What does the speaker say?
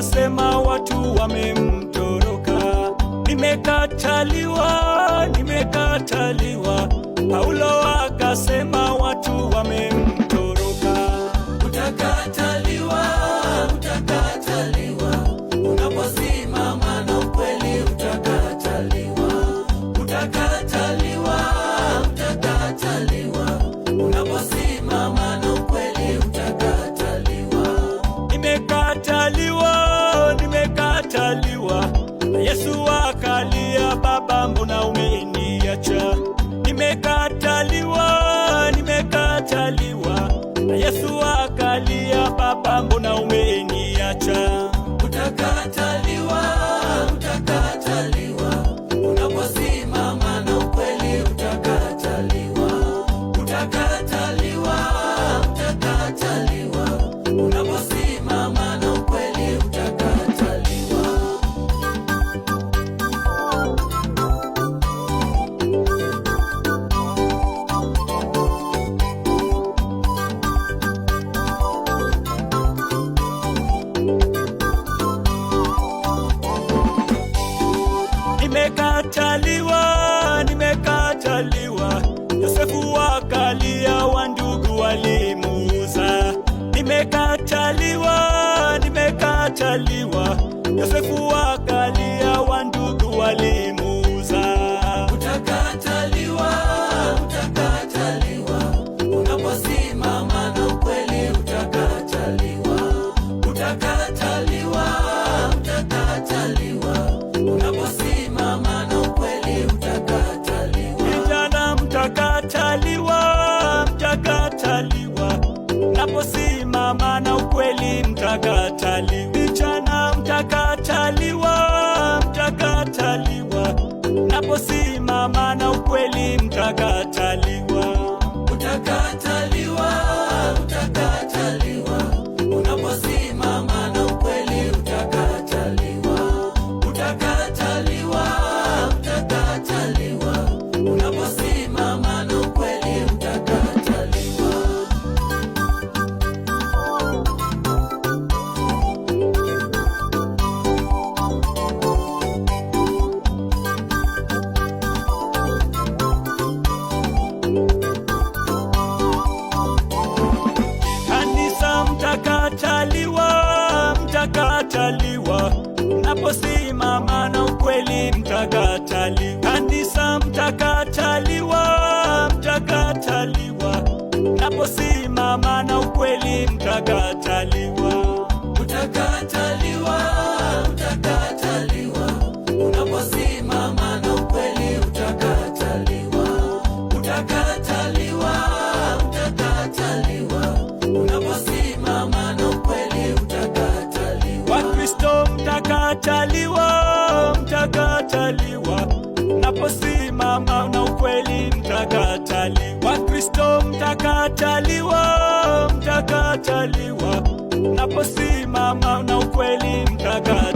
akasema watu wamemtoroka. Nimekataliwa, nimekataliwa. Paulo akasema watu wamemtoroka. Utakataliwa, utakataliwa, unaposimama na ukweli utakataliwa. Utakataliwa, utakataliwa, unaposimama na ukweli utakataliwa. Nimekataliwa, nimekataliwa. Na Yesu akalia, Baba, mbona umeniacha? Nimekataliwa, nimekataliwa. Na Yesu akalia, Baba, mbona umeniacha? Utakataliwa, utakataliwa, unaposimama na ukweli utakataliwa. Utakataliwa, utakataliwa, unaposimama na ukweli utakataliwa. Nimekataliwa, nimekataliwa. Yosefu akalia, wandugu walimuuza. Nimekataliwa, nimekataliwa. Yosefu akalia, wandugu walimuuza. Utakataliwa, utakataliwa, unaposimama na ukweli utakataliwa. Utakataliwa, utakataliwa, unaposimama na ukweli utakataliwa. Vijana mtakataliwa, mtakataliwa. Naposimama na ukweli mtakataliwa. Vijana mtakataliwa, mtakataliwa. Naposimama na ukweli mtakataliwa. Utakataliwa, utakataliwa, unaposimama na ukweli utakataliwa. Utakataliwa, utakataliwa, unaposimama na ukweli utakataliwa. Kanisa mtakataliwa, mtakataliwa. Naposimama na ukweli mtakataliwa. Kanisa mtakataliwa, mtakataliwa. Naposimama na ukweli mtakataliwa. Utakataliwa, utakataliwa, unaposimama na ukweli utakataliwa. Utakataliwa, utakataliwa, unaposimama na ukweli utakataliwa. Wakristo mtakataliwa, mtakataliwa. Naposimama na ukweli mtakataliwa. Wakristo mtakataliwa, mtakataliwa. Naposimama na ukweli mtakataliwa.